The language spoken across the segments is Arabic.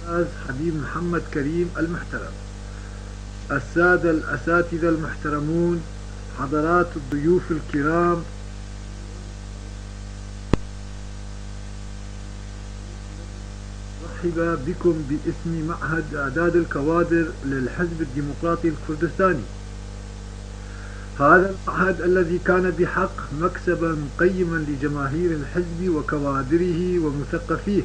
الأستاذ حبيب محمد كريم المحترم، السادة الأساتذة المحترمون، حضرات الضيوف الكرام، مرحبا بكم باسم معهد إعداد الكوادر للحزب الديمقراطي الكردستاني. هذا المعهد الذي كان بحق مكسبا قيما لجماهير الحزب وكوادره ومثقفيه،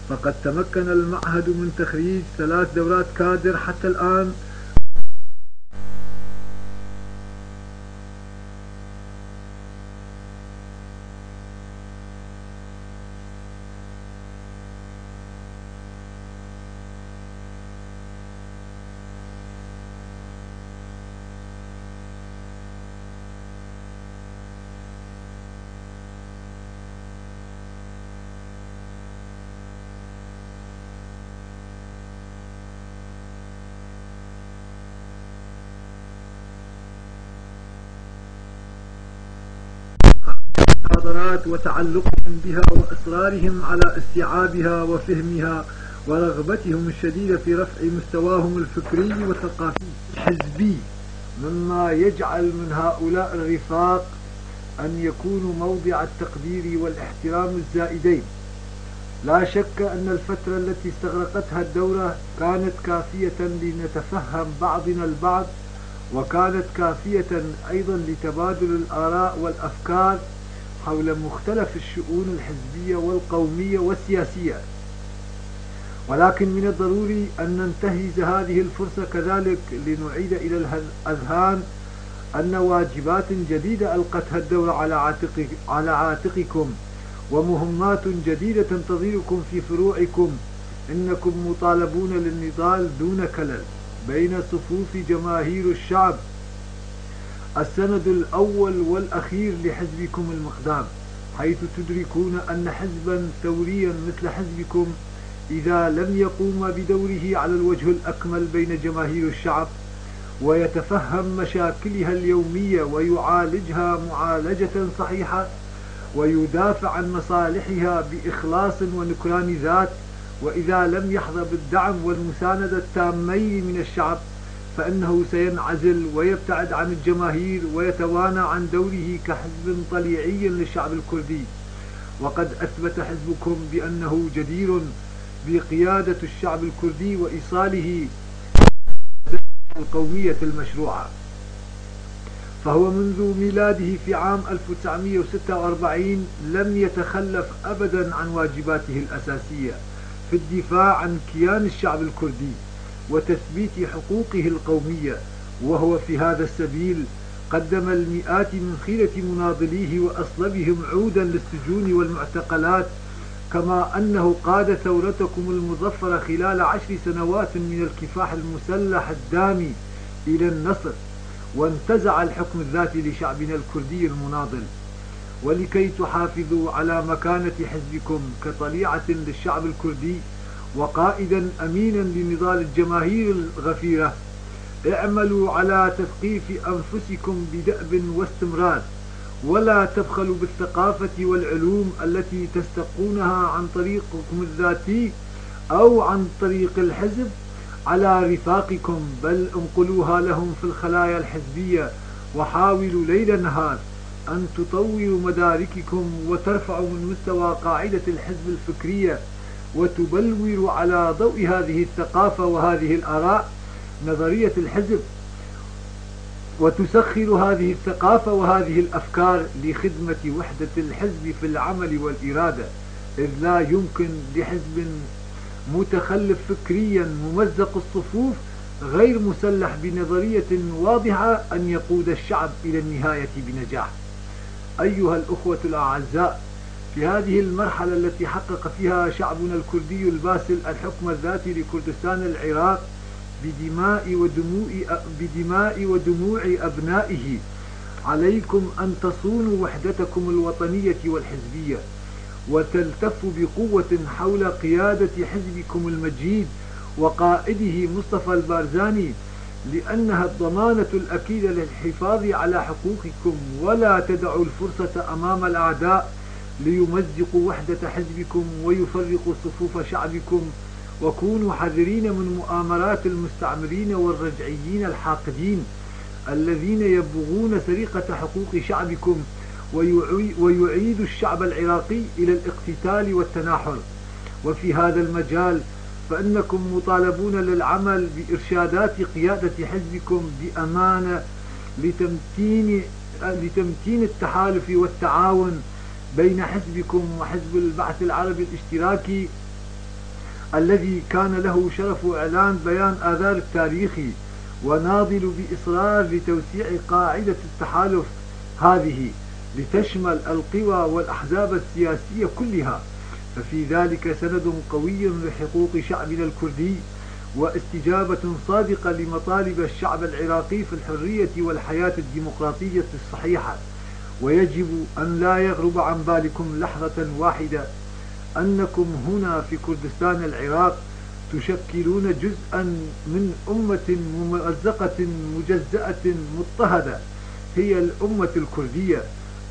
فقد تمكن المعهد من تخريج 3 دورات كادر حتى الآن. المحاضرات وتعلقهم بها وإصرارهم على استيعابها وفهمها ورغبتهم الشديدة في رفع مستواهم الفكري والثقافي الحزبي، مما يجعل من هؤلاء الرفاق أن يكونوا موضع التقدير والاحترام الزائدين. لا شك أن الفترة التي استغرقتها الدورة كانت كافية لنتفهم بعضنا البعض، وكانت كافية أيضا لتبادل الآراء والأفكار حول مختلف الشؤون الحزبية والقومية والسياسية. ولكن من الضروري أن ننتهز هذه الفرصة كذلك لنعيد إلى الأذهان أن واجبات جديدة ألقتها الدولة على عاتقكم، ومهمات جديدة تنتظركم في فروعكم. إنكم مطالبون للنضال دون كلل بين صفوف جماهير الشعب، السند الأول والأخير لحزبكم المقدام، حيث تدركون أن حزبا ثوريا مثل حزبكم إذا لم يقوم بدوره على الوجه الأكمل بين جماهير الشعب ويتفهم مشاكلها اليومية ويعالجها معالجة صحيحة ويدافع عن مصالحها بإخلاص ونكران ذات، وإذا لم يحظى بالدعم والمساندة التامين من الشعب، فإنه سينعزل ويبتعد عن الجماهير ويتوانى عن دوره كحزب طليعي للشعب الكردي. وقد أثبت حزبكم بأنه جدير بقيادة الشعب الكردي وإيصاله القومية المشروعة، فهو منذ ميلاده في عام 1946 لم يتخلف أبدا عن واجباته الأساسية في الدفاع عن كيان الشعب الكردي وتثبيت حقوقه القومية، وهو في هذا السبيل قدم المئات من خيرة مناضليه وأصلبهم عودا للسجون والمعتقلات، كما أنه قاد ثورتكم المظفرة خلال 10 سنوات من الكفاح المسلح الدامي إلى النصر، وانتزع الحكم الذاتي لشعبنا الكردي المناضل. ولكي تحافظوا على مكانة حزبكم كطليعة للشعب الكردي وقائدا أمينا لنضال الجماهير الغفيرة، اعملوا على تثقيف أنفسكم بدأب واستمرار، ولا تبخلوا بالثقافة والعلوم التي تستقونها عن طريقكم الذاتي أو عن طريق الحزب على رفاقكم، بل انقلوها لهم في الخلايا الحزبية، وحاولوا ليل نهار أن تطوروا مدارككم وترفعوا من مستوى قاعدة الحزب الفكرية، وتبلوروا على ضوء هذه الثقافة وهذه الآراء نظرية الحزب، وتسخر هذه الثقافة وهذه الأفكار لخدمة وحدة الحزب في العمل والإرادة، إذ لا يمكن لحزب متخلف فكريا ممزق الصفوف غير مسلح بنظرية واضحة أن يقود الشعب إلى النهاية بنجاح. أيها الأخوة الأعزاء، في هذه المرحلة التي حقق فيها شعبنا الكردي الباسل الحكم الذاتي لكردستان العراق بدماء ودموع أبنائه، عليكم أن تصونوا وحدتكم الوطنية والحزبية، وتلتفوا بقوة حول قيادة حزبكم المجيد وقائده مصطفى البارزاني، لأنها الضمانة الأكيدة للحفاظ على حقوقكم. ولا تدعوا الفرصة أمام الأعداء ليمزقوا وحدة حزبكم ويفرقوا صفوف شعبكم وكونوا حذرين من مؤامرات المستعمرين والرجعيين الحاقدين الذين يبغون سرقة حقوق شعبكم ويعيد الشعب العراقي إلى الاقتتال والتناحر. وفي هذا المجال فإنكم مطالبون للعمل بإرشادات قيادة حزبكم بأمانة لتمتين التحالف والتعاون بين حزبكم وحزب البعث العربي الاشتراكي الذي كان له شرف إعلان بيان آذار التاريخي، وناضل بإصرار لتوسيع قاعدة التحالف هذه لتشمل القوى والأحزاب السياسية كلها، ففي ذلك سند قوي لحقوق شعبنا الكردي واستجابة صادقة لمطالب الشعب العراقي في الحرية والحياة الديمقراطية الصحيحة. ويجب أن لا يغرب عن بالكم لحظة واحدة أنكم هنا في كردستان العراق تشكلون جزءا من أمة ممزقة مجزأة مضطهدة، هي الأمة الكردية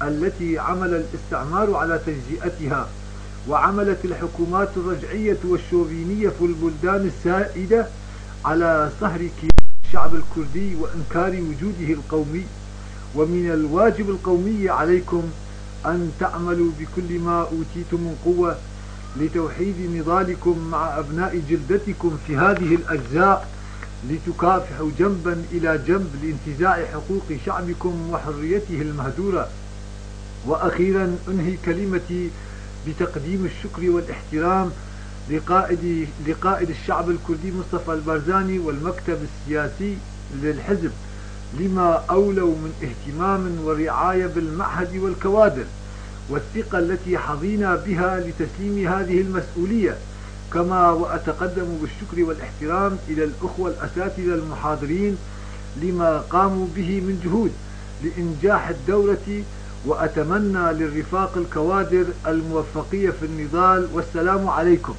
التي عمل الاستعمار على تجزئتها، وعملت الحكومات الرجعية والشوفينية في البلدان السائدة على صهر كيان الشعب الكردي وإنكار وجوده القومي. ومن الواجب القومي عليكم أن تعملوا بكل ما أوتيتم من قوة لتوحيد نضالكم مع أبناء جلدتكم في هذه الأجزاء، لتكافحوا جنبا إلى جنب لانتزاع حقوق شعبكم وحريته المهدورة. وأخيرا أنهي كلمتي بتقديم الشكر والاحترام لقائد الشعب الكردي مصطفى البارزاني والمكتب السياسي للحزب لما أولوا من اهتمام ورعاية بالمعهد والكوادر، والثقة التي حظينا بها لتسليم هذه المسؤولية. كما وأتقدم بالشكر والاحترام إلى الأخوة الأساتذة المحاضرين لما قاموا به من جهود لإنجاح الدورة، وأتمنى للرفاق الكوادر الموفقية في النضال. والسلام عليكم.